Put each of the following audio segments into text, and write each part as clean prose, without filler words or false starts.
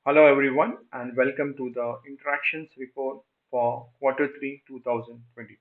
Hello everyone and welcome to the interactions report for quarter 3 2022.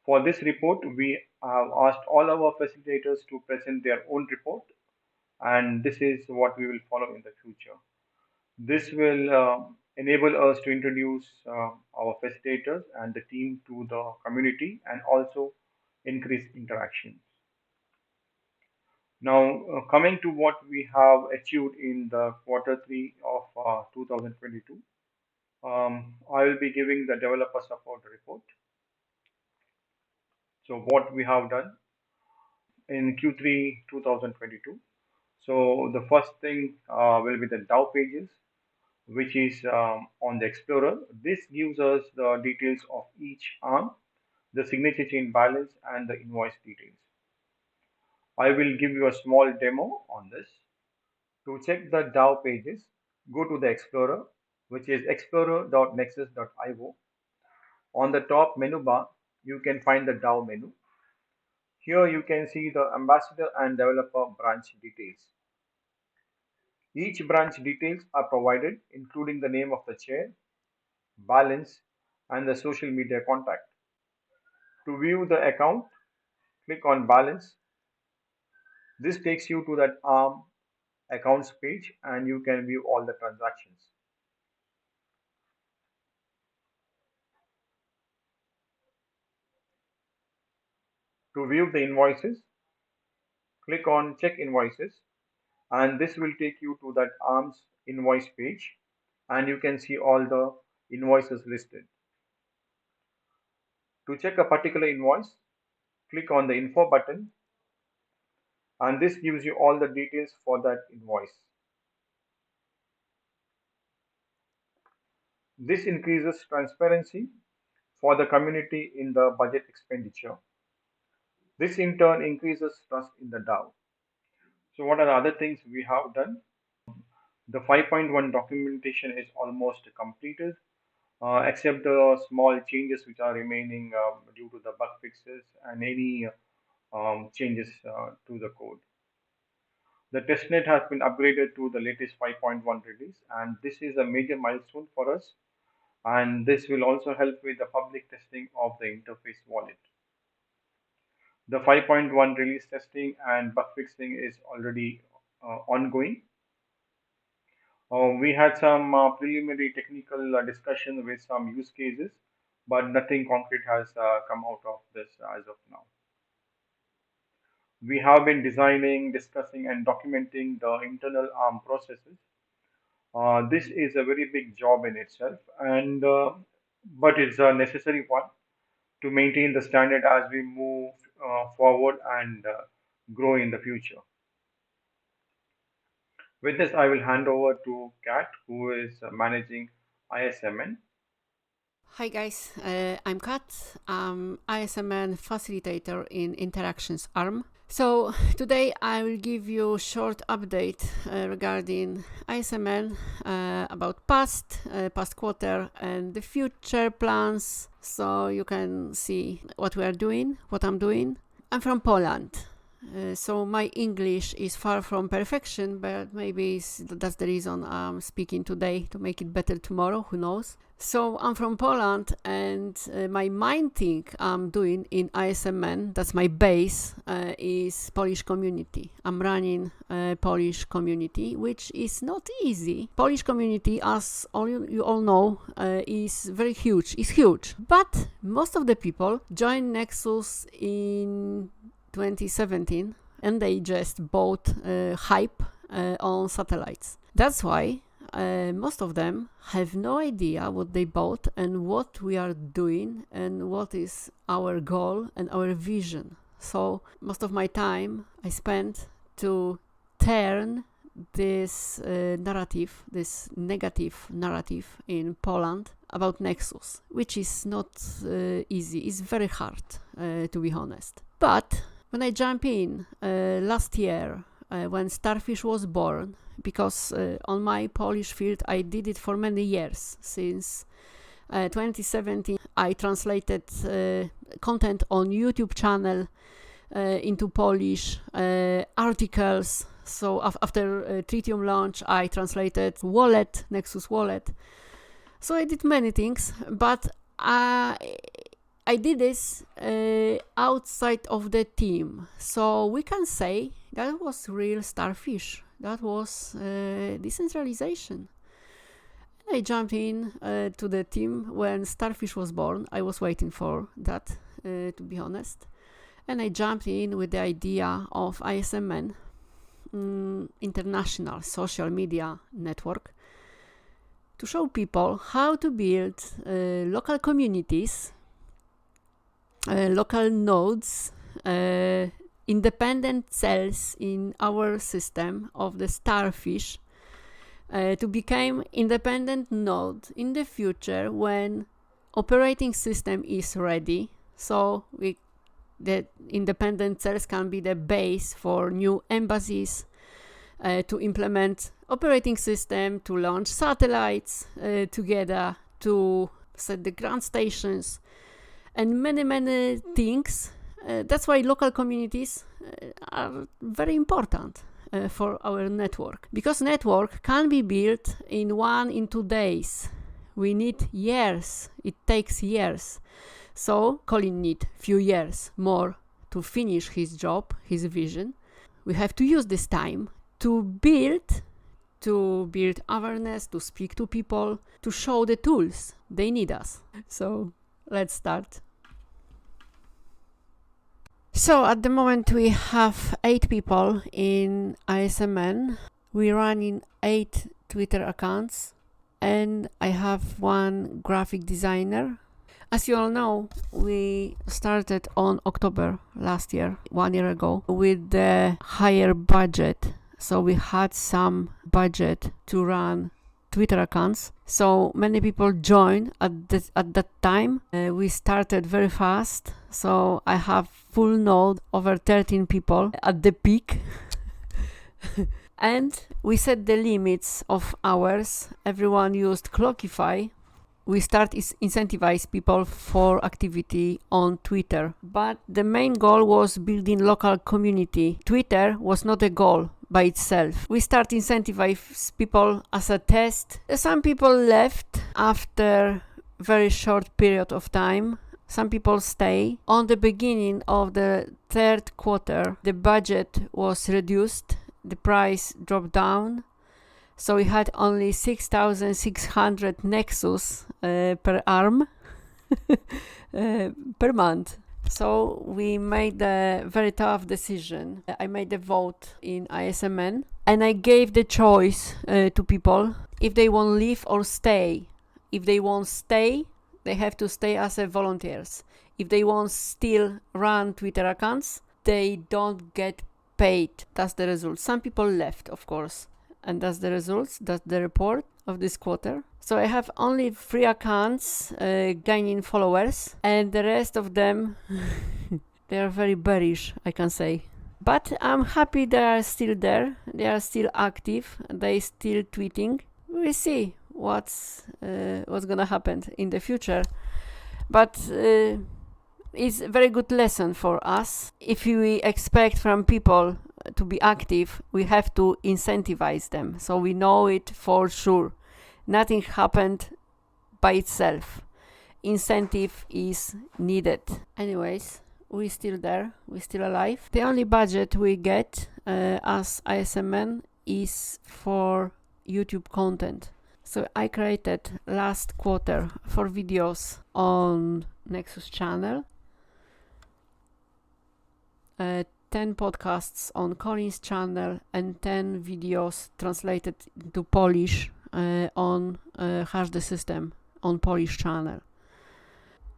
For this report, we have asked all our facilitators to present their own report, and this is what we will follow in the future. This will enable us to introduce our facilitators and the team to the community and also increase interactions. Now, coming to what we have achieved in the quarter 3 of 2022. I will be giving the developer support report. So what we have done in Q3 2022. So the first thing will be the DAO pages, which is on the Explorer. This gives us the details of each arm, the signature chain balance, and the invoice details. I will give you a small demo on this. To check the DAO pages, go to the Explorer, which is explorer.nexus.io. On the top menu bar, you can find the DAO menu. Here you can see the ambassador and developer branch details. Each branch details are provided, including the name of the chair, balance, and the social media contact. To view the account, click on balance. This takes you to that ARM accounts page and you can view all the transactions. To view the invoices, click on check invoices and this will take you to that ARM's invoice page and you can see all the invoices listed. To check a particular invoice, click on the info button and this gives you all the details for that invoice. This increases transparency for the community in the budget expenditure. This in turn increases trust in the DAO. So what are the other things we have done? The 5.1 documentation is almost completed, except the small changes which are remaining due to the bug fixes and any changes to the code. The testnet has been upgraded to the latest 5.1 release, and this is a major milestone for us. And this will also help with the public testing of the interface wallet. The 5.1 release testing and bug fixing is already ongoing. We had some preliminary technical discussion with some use cases, but nothing concrete has come out of this as of now. We have been designing, discussing, and documenting the internal ARM processes. This is a very big job in itself, and but it's a necessary one to maintain the standard as we move forward and grow in the future. With this, I will hand over to Kat, who is managing ISMN. Hi guys, I'm Kat. I'm ISMN facilitator in Interactions ARM. So today I will give you a short update regarding ISMN about past quarter and the future plans, so you can see what we are doing, what I'm doing. I'm from Poland. So my English is far from perfection, but maybe that's the reason I'm speaking today, to make it better tomorrow, who knows. So I'm from Poland, and my main thing I'm doing in ISMN, that's my base, is Polish community. I'm running a Polish community, which is not easy. Polish community, as you all know, is very huge. It's huge, but most of the people join Nexus in 2017 and they just bought hype on satellites. That's why most of them have no idea what they bought and what we are doing and what is our goal and our vision. So most of my time I spent to turn this narrative, this negative narrative in Poland about Nexus, which is not easy. It's very hard, to be honest. But when I jump in last year, when Starfish was born, because on my Polish field I did it for many years. Since 2017 I translated content on YouTube channel into Polish, articles, So after Tritium launch, I translated wallet, Nexus wallet. So I did many things, but I did this outside of the team. So we can say that was real Starfish. That was decentralization. I jumped in to the team when Starfish was born. I was waiting for that, to be honest. And I jumped in with the idea of ISMN, International Social Media Network, to show people how to build local communities, local nodes, independent cells in our system of the Starfish, to become independent node in the future when operating system is ready. So the independent cells can be the base for new embassies, to implement operating system, to launch satellites together, to set the ground stations, and many things. That's why local communities are very important for our network, because network can be built in 2 days. We need years. It takes years. So Colin need few years more to finish his job, his vision. We have to use this time to build awareness, to speak to people, to show the tools they need us. So let's start. So at the moment we have 8 people in ISMN. We run in 8 Twitter accounts, and I have 1 graphic designer. As you all know, we started on October last year, 1 year ago, with the higher budget. So we had some budget to run Twitter accounts. So many people joined at that time. We started very fast. So I have full node, over 13 people at the peak. And we set the limits of hours. Everyone used Clockify. We start incentivize people for activity on Twitter. But the main goal was building local community. Twitter was not a goal by itself. We start incentivize people as a test. Some people left after very short period of time. Some people stay. On the beginning of the 3rd quarter, the budget was reduced. The price dropped down. So we had only 6,600 Nexus per arm per month. So we made a very tough decision. I made a vote in ISMN, and I gave the choice to people if they want to leave or stay. If they want to stay, they have to stay as volunteers. If they want still run Twitter accounts, they don't get paid. That's the result. Some people left, of course. And that's the results, that's the report of this quarter. So I have only 3 accounts gaining followers, and the rest of them, they are very bearish, I can say. But I'm happy they are still there, they are still active, they still tweeting. We'll see what's gonna happen in the future. But it's a very good lesson for us. If we expect from people to be active, we have to incentivize them, so we know it for sure. Nothing happened by itself. Incentive is needed. Anyways, we're still there, we're still alive. The only budget we get as ISMN is for YouTube content. So I created last quarter 4 videos on Nexus channel, 10 podcasts on Colin's channel, and 10 videos translated to Polish on Hash the System on Polish channel.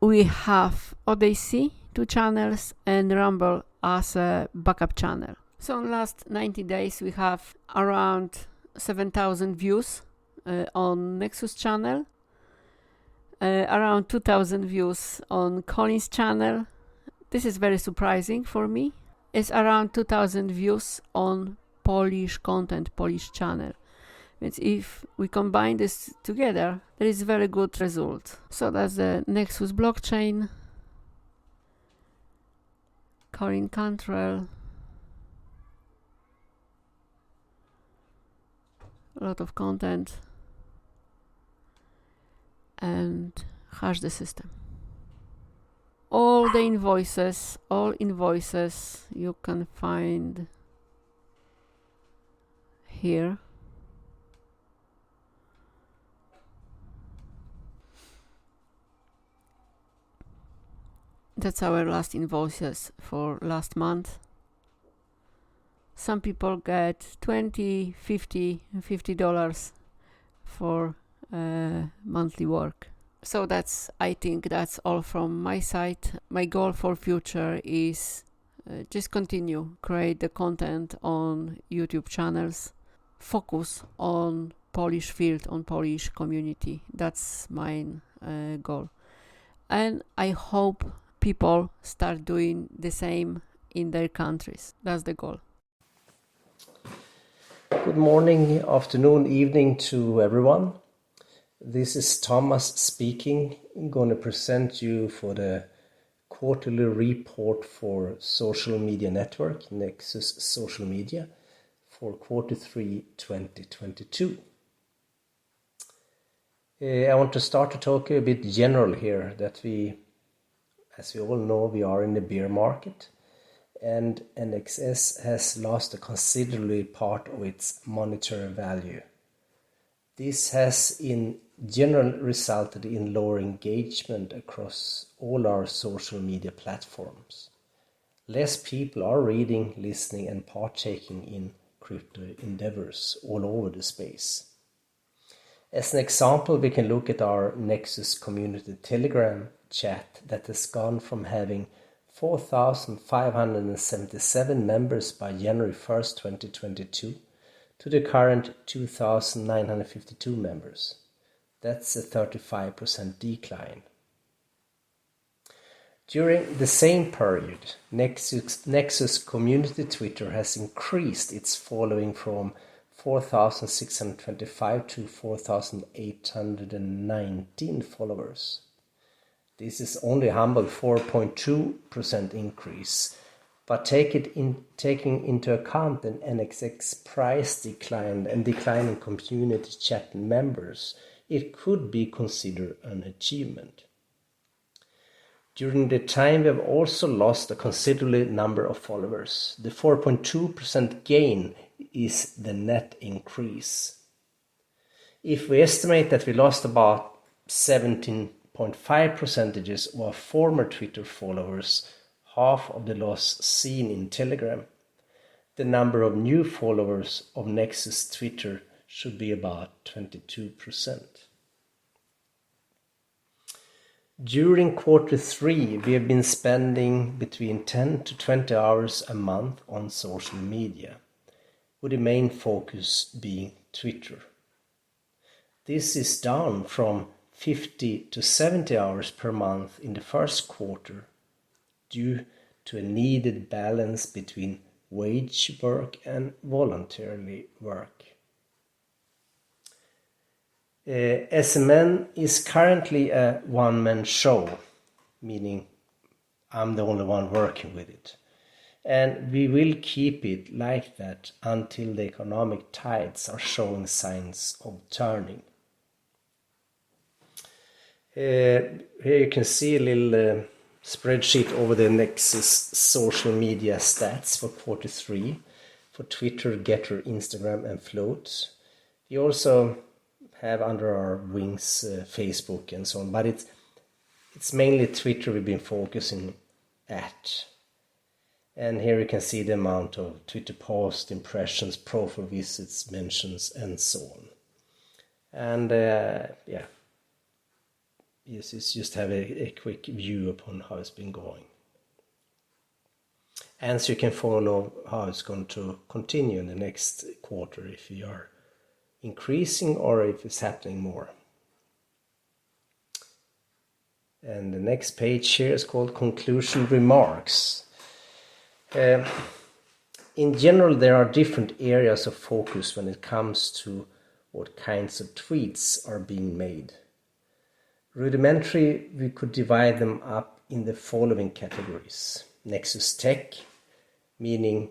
We have Odyssey 2 channels and Rumble as a backup channel. So in last 90 days we have around 7,000 views on Nexus channel, around 2,000 views on Colin's channel. This is very surprising for me. It's around 2,000 views on Polish content, Polish channel. Więc if we combine this together, there is very good result. So that's the Nexus blockchain, Colin Cantrell, a lot of content, and hash the system. All invoices you can find here. That's our last invoices for last month. Some people get $20, $50, $50 for monthly work. So I think that's all from my side. My goal for future is just continue create the content on YouTube channels, focus on Polish field, on Polish community. That's my goal, and I hope people start doing the same in their countries. That's the goal. Good morning, afternoon, evening to everyone. This is Thomas speaking. I'm going to present you for the quarterly report for social media network, Nexus Social Media, for Q3 2022. I want to start to talk a bit general here, that as we all know, we are in the bear market, and NXS has lost a considerable part of its monetary value. This has in general resulted in lower engagement across all our social media platforms. Less people are reading, listening, and partaking in crypto endeavors all over the space. As an example, we can look at our Nexus community Telegram chat that has gone from having 4,577 members by January 1st, 2022 to the current 2,952 members. That's a 35% decline. During the same period, Nexus community Twitter has increased its following from 4,625 to 4,819 followers. This is only a humble 4.2% increase, but taking into account an NXX price decline and declining community chat members, it could be considered an achievement. During the time, we have also lost a considerable number of followers. The 4.2% gain is the net increase. If we estimate that we lost about 17.5% of our former Twitter followers, half of the loss seen in Telegram, the number of new followers of Nexus Twitter should be about 22%. During Q3, we have been spending between 10 to 20 hours a month on social media, with the main focus being Twitter. This is down from 50 to 70 hours per month in the first quarter due to a needed balance between wage work and voluntary work. SMN is currently a one-man show, meaning I'm the only one working with it. And we will keep it like that until the economic tides are showing signs of turning. Here you can see a little spreadsheet over the Nexus social media stats for Q3 for Twitter, Getter, Instagram, and Float. We also have under our wings Facebook and so on, but it's mainly Twitter we've been focusing at. And here you can see the amount of Twitter posts, impressions, profile visits, mentions, and so on. And yes, it's just have a quick view upon how it's been going. And so you can follow how it's going to continue in the next quarter, if you are increasing or if it's happening more. And the next page here is called Conclusion Remarks. In general, there are different areas of focus when it comes to what kinds of tweets are being made. Rudimentary, we could divide them up in the following categories. Nexus Tech, meaning,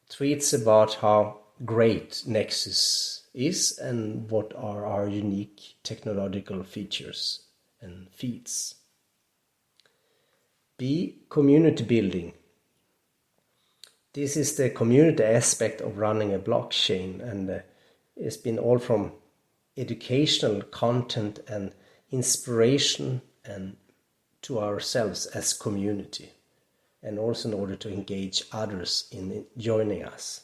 tweets about how great Nexus is and what are our unique technological features and feats. B. Community building. This is the community aspect of running a blockchain, and it's been all from educational content and inspiration and to ourselves as community, and also in order to engage others in joining us.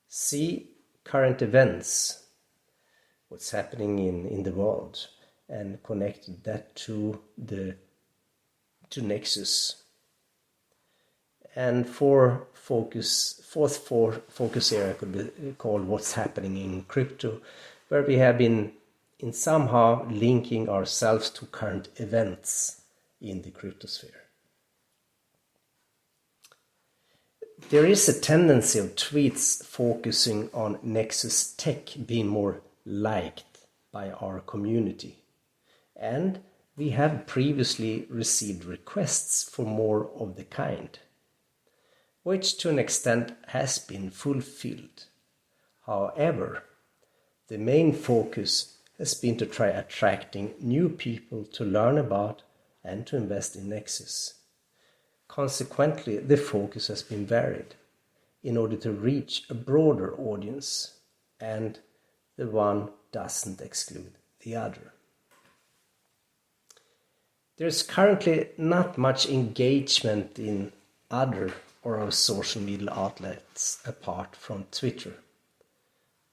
See current events, what's happening in the world, and connect that to Nexus. And fourth focus area could be called what's happening in crypto, where we have been in somehow linking ourselves to current events in the cryptosphere. There is a tendency of tweets focusing on Nexus tech being more liked by our community. And we have previously received requests for more of the kind, which to an extent has been fulfilled. However, the main focus has been to try attracting new people to learn about and to invest in Nexus. Consequently, the focus has been varied in order to reach a broader audience, and the one doesn't exclude the other. There's currently not much engagement in other or our social media outlets apart from Twitter.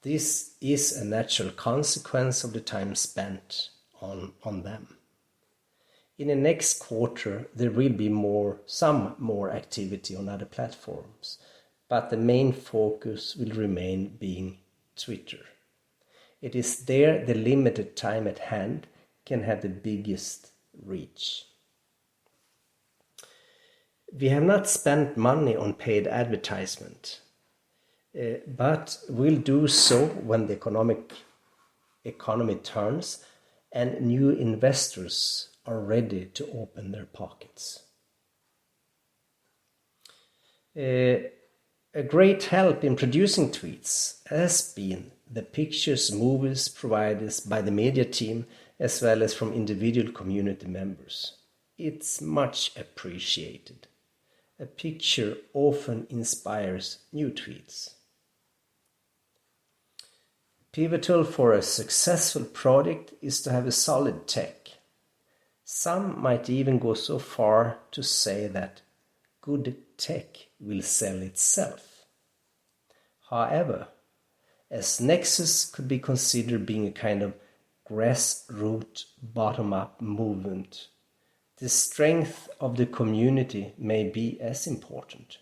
This is a natural consequence of the time spent on them. In the next quarter, there will be some more activity on other platforms, but the main focus will remain being Twitter. It is there the limited time at hand can have the biggest reach. We have not spent money on paid advertisement, but will do so when the economy turns and new investors are ready to open their pockets. A great help in producing tweets has been the pictures, movies provided by the media team as well as from individual community members. It's much appreciated. A picture often inspires new tweets. Pivotal for a successful project is to have a solid tech. Some might even go so far to say that good tech will sell itself. However, as Nexus could be considered being a kind of grassroots bottom-up movement, the strength of the community may be as important.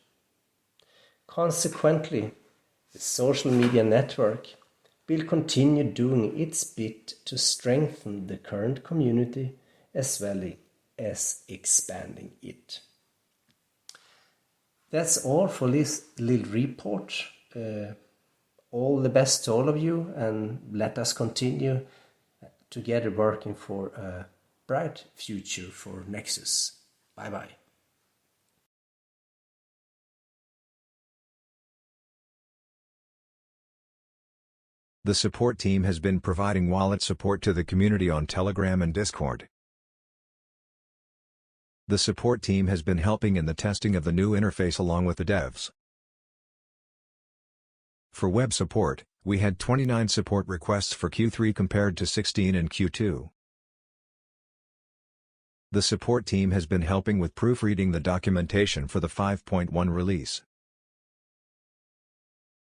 Consequently, the social media network will continue doing its bit to strengthen the current community as well as expanding it. That's all for this little report. All the best to all of you, and let us continue together working for a bright future for Nexus. Bye bye. The support team has been providing wallet support to the community on Telegram and Discord. The support team has been helping in the testing of the new interface along with the devs. For web support, we had 29 support requests for Q3 compared to 16 in Q2. The support team has been helping with proofreading the documentation for the 5.1 release.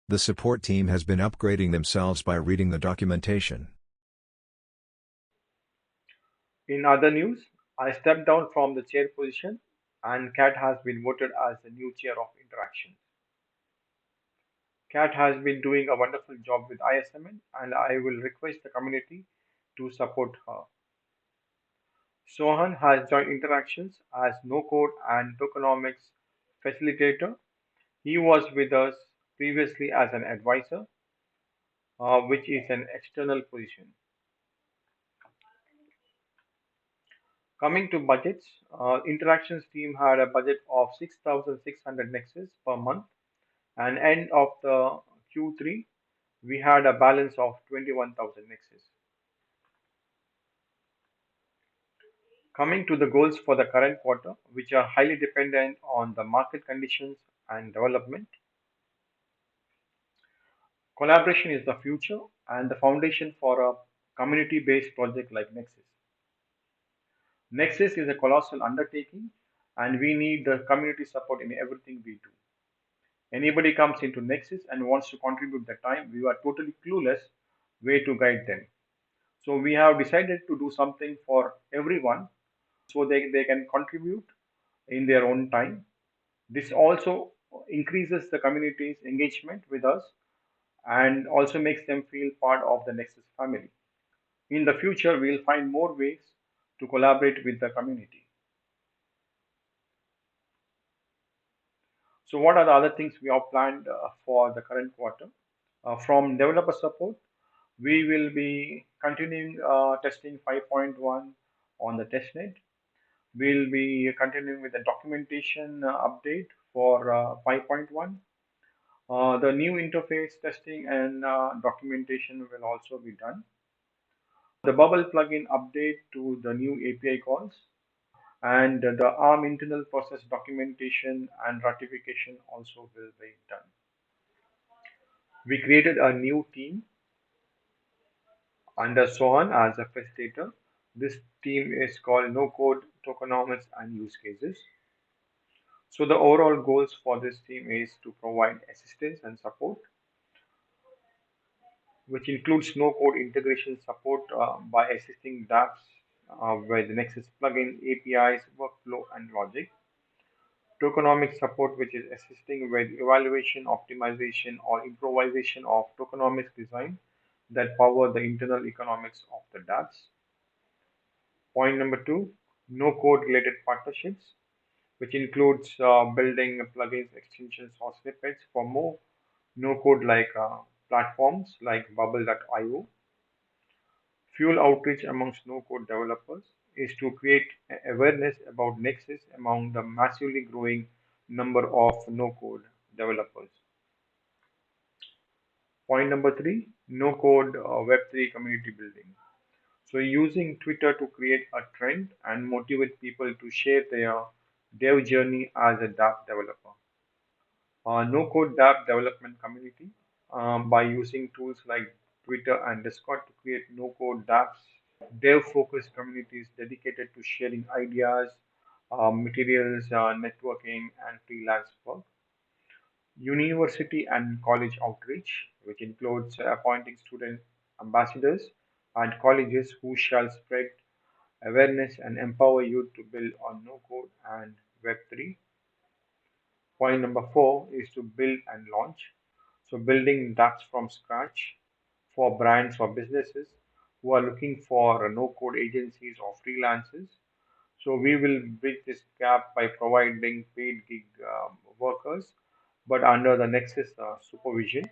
The support team has been upgrading themselves by reading the documentation. In other news, I stepped down from the chair position, and Kat has been voted as the new chair of Interactions. Kat has been doing a wonderful job with ISMN, and I will request the community to support her. Sohan has joined Interactions as no code and tokenomics facilitator. He was with us previously as an advisor, which is an external position. Coming to budgets, Interactions team had a budget of 6,600 nexus per month, and end of the Q3 we had a balance of 21,000 nexus. Coming to the goals for the current quarter, which are highly dependent on the market conditions and development. Collaboration is the future and the foundation for a community based project like Nexus. Nexus is a colossal undertaking, and we need the community support in everything we do. Anybody comes into Nexus and wants to contribute their time, we are totally clueless way to guide them. So we have decided to do something for everyone so they can contribute in their own time. This also increases the community's engagement with us and also makes them feel part of the Nexus family. In the future, we'll find more ways to collaborate with the community. So, what are the other things we have planned for the current quarter? From developer support, we will be continuing testing 5.1 on the testnet. We'll be continuing with the documentation update for 5.1. The new interface testing and documentation will also be done. The Bubble plugin update to the new API calls and the ARM internal process documentation and ratification also will be done. We created a new team under Sohan as a facilitator. This team is called No Code Tokenomics and Use Cases. So the overall goals for this team is to provide assistance and support, which includes no code integration support by assisting dApps with Nexus plugin, APIs, workflow, and logic. Tokenomics support, which is assisting with evaluation, optimization, or improvisation of tokenomics design that power the internal economics of the dApps. Point number two, no code related partnerships, which includes building plugins, extensions, or snippets for more no code like platforms like bubble.io. Fuel outreach amongst no code developers is to create awareness about Nexus among the massively growing number of no code developers. Point number three, no code Web3 community building. So, using Twitter to create a trend and motivate people to share their dev journey as a dApp developer. No code dApp development community by using tools like Twitter and Discord to create no code dApps. Dev focused communities dedicated to sharing ideas, materials, networking, and freelance work. University and college outreach, which includes appointing student ambassadors and colleges who shall spread awareness and empower youth to build on no code and Web3. Point number four is to build and launch. So, building dApps from scratch for brands or businesses who are looking for no code agencies or freelancers. So, we will bridge this gap by providing paid gig workers, but under the Nexus supervision.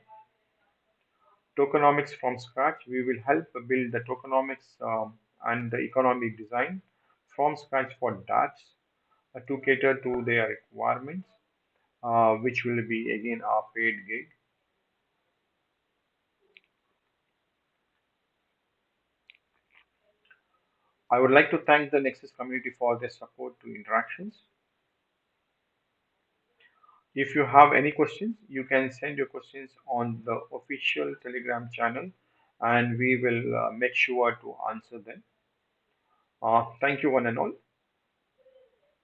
Tokenomics from scratch, we will help build the tokenomics and the economic design from scratch for dApps to cater to their requirements, which will be again our paid gig. I would like to thank the Nexus community for their support to interactions. If you have any questions, you can send your questions on the official Telegram channel and we will make sure to answer them. Thank you, one and all.